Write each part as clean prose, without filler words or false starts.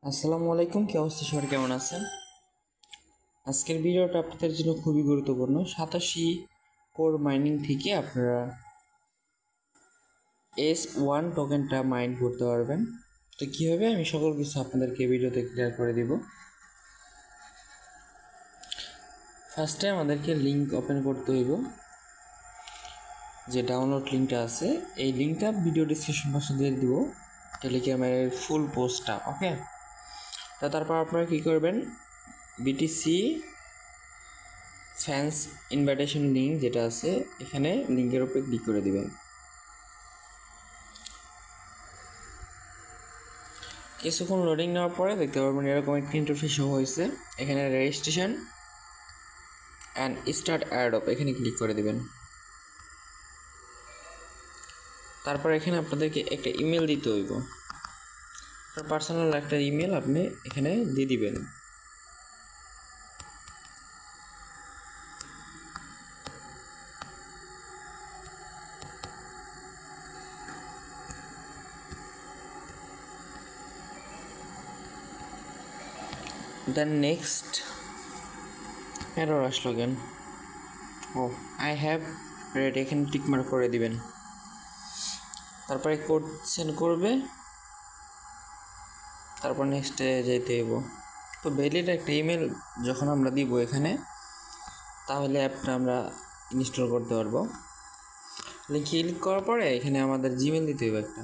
আসসালামু আলাইকুম, কি অবস্থা? সবাই কেমন আছেন? আজকের ভিডিওটা আপনাদের জন্য খুবই গুরুত্বপূর্ণ। 87 কোর মাইনিং থেকে আপনারা S1 টোকেনটা মাইন করতে পারবেন। তো কীভাবে আমি সকল কিছু আপনাদেরকে ভিডিওতে ক্লিয়ার করে দিব। ফার্স্টে আমাদেরকে লিঙ্ক ওপেন করতে হইব, যে ডাউনলোড লিঙ্কটা আছে এই লিঙ্কটা ভিডিও ডিসক্রিপশন বক্সে দিয়ে দিব, টেলিগ্রামের ফুল পোস্টটা। ওকে, তো তারপর আপনারা কী করবেন, বিটিসি ফ্যান্স ইনভাইটেশন লিঙ্ক যেটা আছে এখানে লিঙ্কের উপরে ক্লিক করে দিবেন। কিছুক্ষণ লোডিং নেওয়ার পরে দেখতে পারবেন এরকম একটা ইন্টারফেস শো হয়েছে। এখানে রেজিস্ট্রেশন অ্যান্ড স্টার্ট অ্যাডপ এখানে ক্লিক করে দিবেন। তারপর এখানে আপনাদেরকে একটা ইমেল দিতে হইব, আপনার পার্সোনাল একটা ইমেল আপনি এখানে দিয়ে দিবেন। দেন নেক্সট এরর আসলো কেন, ও আই হ্যাভ রেড এখানে টিক মার্ক করে দিবেন। তারপরে কোড সেন্ড করবে, তারপর নেক্সটে যেতে হইব। তো ভ্যালিড একটা ইমেল যখন আমরা দিব এখানে, তাহলে অ্যাপটা আমরা ইনস্টল করতে পারবো। ক্লিক করার পরে এখানে আমাদের জিমেল দিতে হবে একটা।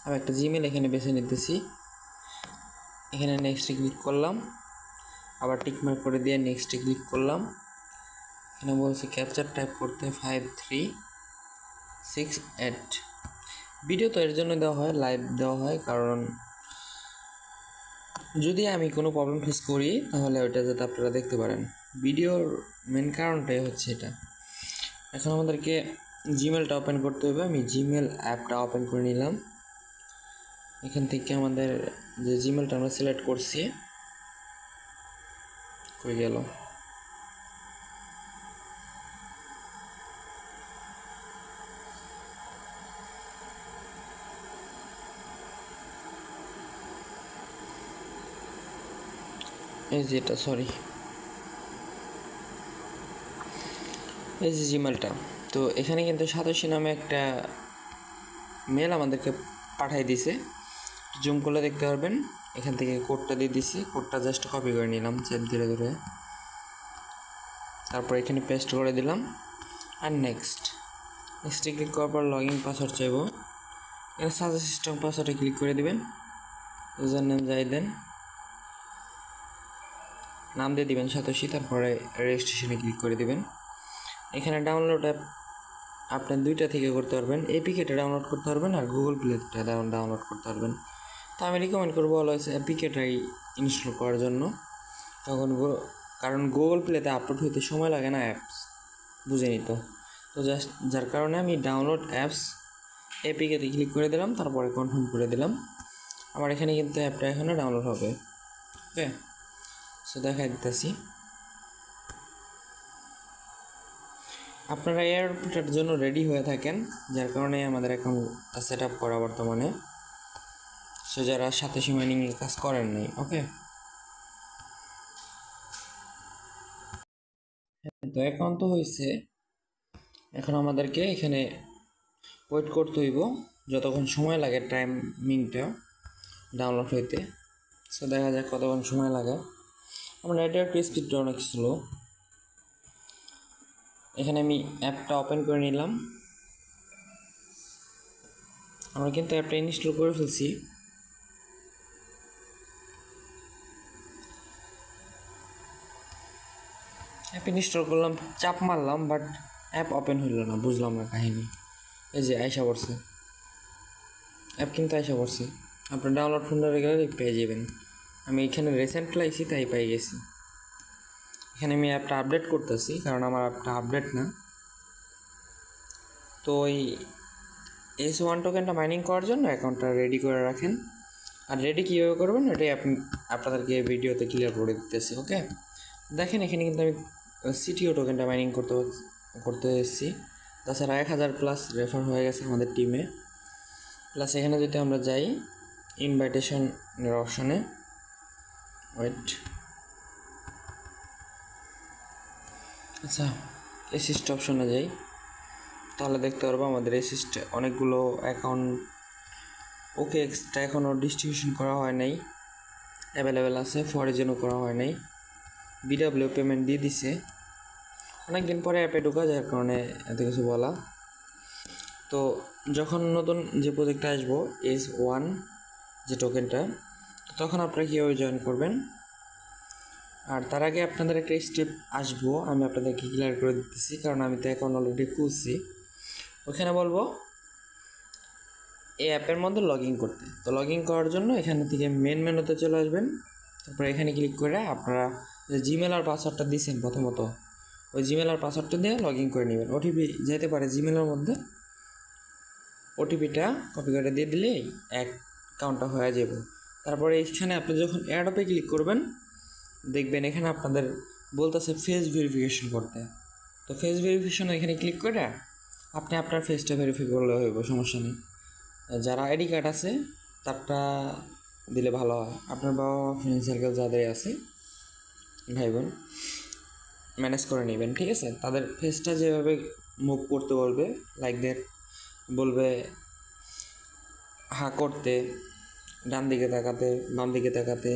আমি একটা জিমেল এখানে বেছে নিতেছি। এখানে নেক্সটে ক্লিক করলাম, আবার টিকমার্ক করে দিয়ে নেক্সটে ক্লিক করলাম। এখানে বলছে ক্যাপচার টাইপ করতে 5368। ভিডিও তো এর জন্য দেওয়া হয়, লাইভ দেওয়া হয়, কারণ যদি আমি কোনো প্রবলেম ফেস করি তাহলে ওইটা যাতে আপনারা দেখতে পারেন। ভিডিওর মেন কারণটাই হচ্ছে এটা। এখন আমাদেরকে জিমেলটা ওপেন করতে হবে। আমি জিমেল অ্যাপটা ওপেন করে নিলাম। এখান থেকে আমাদের যে জিমেলটা আমরা সিলেক্ট করছি কই গেল, এই যে এটা, সরি, এই যে জিমেলটা। তো এখানে কিন্তু সাতোশি নামে একটা মেল আমাদেরকে পাঠিয়ে দিছে। জুম করলে দেখতে পারবেন এখান থেকে কোডটা দিয়ে দিছি। কোডটা জাস্ট কপি করে নিলাম চেপ ধরে ধরে, তারপর এখানে পেস্ট করে দিলাম। আর নেক্সটে ক্লিক করার পর লগ ইন পাসওয়ার্ড চাইব। এখানে সাজেস্ট সিস্টেম পাসওয়ার্ডে ক্লিক করে দিবেন। ইউজার নেম যাই দেন, নাম দিয়ে দিবেন সাতোশি, তারপরে রেজিস্ট্রেশনে ক্লিক করে দিবেন। এখানে ডাউনলোড অ্যাপ আপনি দুইটা থেকে করতে পারবেন, এপিকেটা ডাউনলোড করতে পারবেন আর গুগল প্লেটা ডাউনলোড করতে পারবেন। তো আমি রিকমেন্ড করবো অলওয়েজ এপিকেটাই ইনস্টল করার জন্য, কারণ গুগল প্লেতে আপলোড হইতে সময় লাগে না অ্যাপস, বুঝে নিত। তো জাস্ট যার কারণে আমি ডাউনলোড অ্যাপস এপিকেতে ক্লিক করে দিলাম, তারপরে কনফার্ম করে দিলাম। আমার এখানে কিন্তু অ্যাপটা এখনও ডাউনলোড হবে। ওকে, সো দেখাই দিতেছি। আপনারা এয়ারপোর্টের জন্য রেডি হয়ে থাকেন, যার কারণে আমাদের অ্যাকাউন্ট সেট আপ করা বর্তমানে। সো যারা সাতোশি মাইনিং কাজ করেন নাই, ওকে। তো অ্যাকাউন্ট তো হয়েছে, এখন আমাদেরকে এখানে ওয়েট করতে হইব যতক্ষণ সময় লাগে টাইমিংটা ডাউনলোড হইতে। সো দেখা যাক কতক্ষণ সময় লাগে। আমার নেটওয়ার্ক স্পিডটা অনেক স্লো। এখানে আমি অ্যাপটা ওপেন করে নিলাম। আমরা কিন্তু অ্যাপটা ইনস্টল করে ফেলছি। অ্যাপ ইনস্টল করলাম, চাপ মারলাম, বাট অ্যাপ ওপেন হইল না, বুঝলাম না কাহিনি। এই যে আইসা পড়ছে অ্যাপ, কিন্তু আইসা পড়ছে। আপনার ডাউনলোড ফোল্ডারে গেলে পেয়ে যাবেন। আমি এখানে রিসেন্ট লাইছি তাই পেয়ে গেছি। এখানে আমি অ্যাপটা আপডেট করতেছি, কারণ আমার অ্যাপটা আপডেট না। তো ওই S1 টোকেনটা মাইনিং করার জন্য অ্যাকাউন্টটা রেডি করে রাখেন। আর রেডি কীভাবে করবেন এটাই আপনাদেরকে ভিডিওতে ক্লিয়ার করে দিতেছি। ওকে, দেখেন এখানে কিন্তু আমি সিটিও টোকেনটা মাইনিং করতে এসেছি। তাছাড়া 1000+ রেফার হয়ে গেছে আমাদের টিমে। প্লাস এখানে যদি আমরা যাই ইনভাইটেশনের অপশনে, ওয়েট, আচ্ছা অ্যাসিস্ট অপশনে যাই, তাহলে দেখতে পারবো আমাদের অ্যাসিস্টে অনেকগুলো অ্যাকাউন্ট ওকে এক্সট্রা এখনও ডিস্ট্রিবিউশন করা হয় নাই, অ্যাভেলেবেল আছে, ফরেজেনও করা হয় নাই, বিডাব্লিউ পেমেন্ট দিয়ে দিছে, অনেক দিন পরে অ্যাপে ঢোকা, যার কারণে এত কিছু বলা। তো যখন নতুন যে প্রজেক্টটা আসবো S1 যে টোকেনটা, তখন আপনারা কীভাবে জয়েন করবেন, আর তার আগে আপনাদের একটা স্টেপ আসবো, আমি আপনাদেরকে ক্লিয়ার করে দিতেছি, কারণ আমি তো অ্যাকাউন্ট অলরেডি খুলছি। ওখানে বলবো এই অ্যাপের মধ্যে লগ ইন করতে। তো লগ ইন করার জন্য এখানে থেকে মেন মেনুতে চলে আসবেন, তারপরে এখানে ক্লিক করে আপনারা যে জিমেল আর পাসওয়ার্ডটা দিয়েছেন প্রথমত, ওই জিমেল আর পাসওয়ার্ডটা দিয়ে লগ ইন করে নেবেন। ওটিপি যেতে পারে জিমেলের মধ্যে, ওটিপিটা কপি করে দিয়ে দিলেই অ্যাকাউন্টটা হয়ে যাবে। তারপরে এখানে আপনি যখন অ্যাডপে ক্লিক করবেন, দেখবেন এখানে আপনাদের বলতেছে ফেস ভেরিফিকেশন করতে। তো ফেস ভেরিফিকেশন এখানে ক্লিক করে আপনি আপনার ফেসটা ভেরিফাই করলে হইব, সমস্যা নেই। যারা আইডি কার্ড আছে তারটা দিলে ভালো হয়, আপনার বাবা মা ফ্রেন্ড সার্কেল যাদের আছে ভাই বোন ম্যানেজ করে নেবেন, ঠিক আছে। তাদের ফেসটা যেভাবে মুভ করতে বলবে, লাইক দ্যাট বলবে হা করতে, ডান দিকে তাকাতে, বাম দিকে তাকাতে,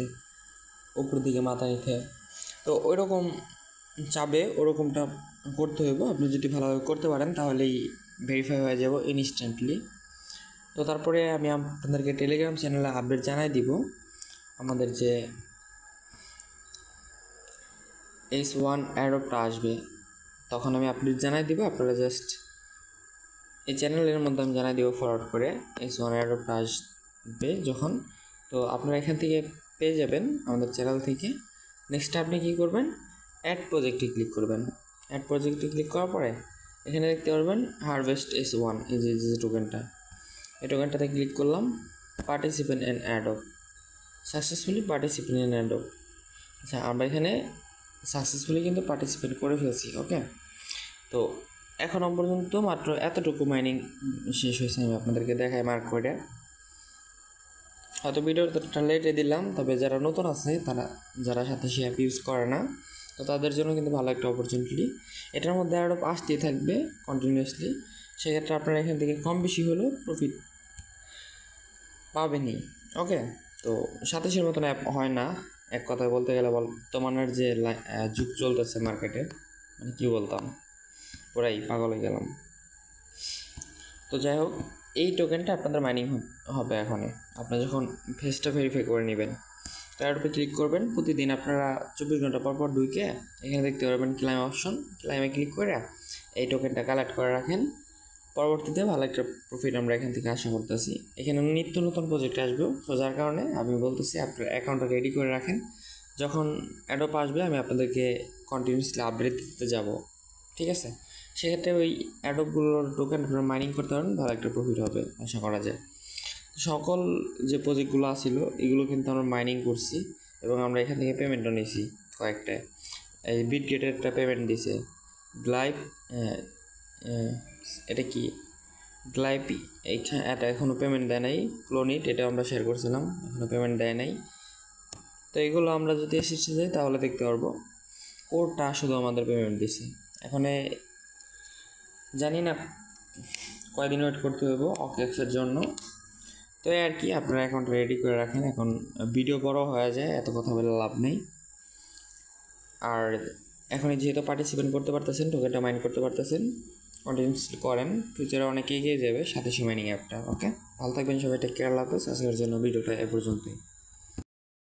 উপর দিকে মাথা নিতে, তো ওই রকম চাবে ওরকমটা করতে হইব। আপনি যদি ভালোভাবে করতে পারেন তাহলেই ভেরিফাই হয়ে যাব ইনস্ট্যান্টলি। তো তারপরে আমি আপনাদেরকে টেলিগ্রাম চ্যানেলে আপডেট জানাই দিব, আমাদের যে S1 অ্যাডপটা আসবে তখন আমি আপডেট জানাই দিব। আপনারা জাস্ট এই চ্যানেলের মধ্যে আমি জানাই দিব ফরওয়ার্ড করে S1 অ্যাডপটা আসবে যখন, তো আপনারা এখান থেকে পেয়ে যাবেন আমাদের চ্যানেল থেকে। নেক্সট আপনি কী করবেন, অ্যাড প্রজেক্টে ক্লিক করবেন। অ্যাড প্রজেক্টে ক্লিক করার পরে এখানে দেখতে পারবেন হারভেস্ট S1, এই যে টোকেনটা, এই টোকেনটাতে ক্লিক করলাম, participant and adopt, successfully participant and adopt. আচ্ছা আমরা এখানে সাকসেসফুলি কিন্তু পার্টিসিপেট করে ফেলছি, ওকে। তো এখনও পর্যন্ত মাত্র এতটুকু মাইনিং শেষ হয়েছে, আমি আপনাদেরকে দেখাই মার্ক করে। হয়তো ভিডিওটা লেটে দিলাম, তবে যারা নতুন আছে তারা, যারা সাথে সে অ্যাপ ইউজ করে না, তো তাদের জন্য কিন্তু ভালো একটা অপরচুনিটি। এটার মধ্যে অ্যাডপ আসতেই থাকবে কন্টিনিউয়াসলি, সেক্ষেত্রে আপনারা এখান থেকে কম বেশি হলেও প্রফিট পাবেনই, ওকে। তো সাতাশের মতন অ্যাপ হয় না, এক কথায় বলতে গেলে বর্তমানের যে যুগ চলতেছে মার্কেটে, মানে কী বলতাম, পুরাই পাগল হয়ে গেলাম। তো যাই হোক, এই টোকেনটা আপনাদের মাইনিং হবে এখনই, আপনি যখন ফেসটা ভেরিফাই করে নেবেন। তার উপরে ক্লিক করবেন, প্রতিদিন আপনারা 24 ঘন্টা পর পর ঢুকে এখানে দেখতে পারবেন ক্লাইম অপশন, ক্লাইমে ক্লিক করে এই টোকেনটা কালেক্ট করে রাখেন। পরবর্তীতে ভালো একটা প্রফিট আমরা এখান থেকে আশা করতেছি। এখানে নিত্য নতুন প্রজেক্ট আসবে, তো যার কারণে আমি বলতেছি আপনার অ্যাকাউন্টটা রেডি করে রাখেন, যখন অ্যাডপ আসবে আমি আপনাদেরকে কন্টিনিউসলি আপডেট দিতে যাব, ঠিক আছে। সেক্ষেত্রে ওই অ্যাডপগুলোর টোকেন আপনারা মাইনিং করতে পারেন, ভালো একটা প্রফিট হবে আশা করা যায়। সকল যে প্রজেক্টগুলো আসছিল এগুলো কিন্তু আমরা মাইনিং করছি, এবং আমরা এখান থেকে পেমেন্টও নিয়েছি কয়েকটা। এই বিটগেটের একটা পেমেন্ট দিছে, গ্লাইপ, এটা কি গ্লাইপি, এটা এখনও পেমেন্ট দেয় নাই। ক্লোনিট, এটা আমরা শেয়ার করছিলাম, এখনও পেমেন্ট দেয় নাই। তো এগুলো আমরা যদি এসেছে যাই তাহলে দেখতে পারবো কোডটা শুধু আমাদের পেমেন্ট দিছে। এখন জানি না কয়দিন ওয়েট করতে হবে অকেক্সের জন্য। তো আর কি, আপনারা অ্যাকাউন্ট রেডি করে রাখেন, এখন ভিডিও বড় হয়ে যায়, এত কথা বলে লাভ নেই। আর এখনই যেহেতু পার্টিসিপেন্ট করতে পারতেছেন, টোকেনটা মাইন করতে পারতেছেন, কন্টিনিউসলি করেন, ফিউচারে অনেকে এগিয়ে যাবে সাথে মাইনিং অ্যাপটা, ওকে। ভালো থাকবেন সবাই, টেক কেয়ার, আল্লাহ হাফেজ। আজকের জন্য ভিডিওটা এ পর্যন্তই।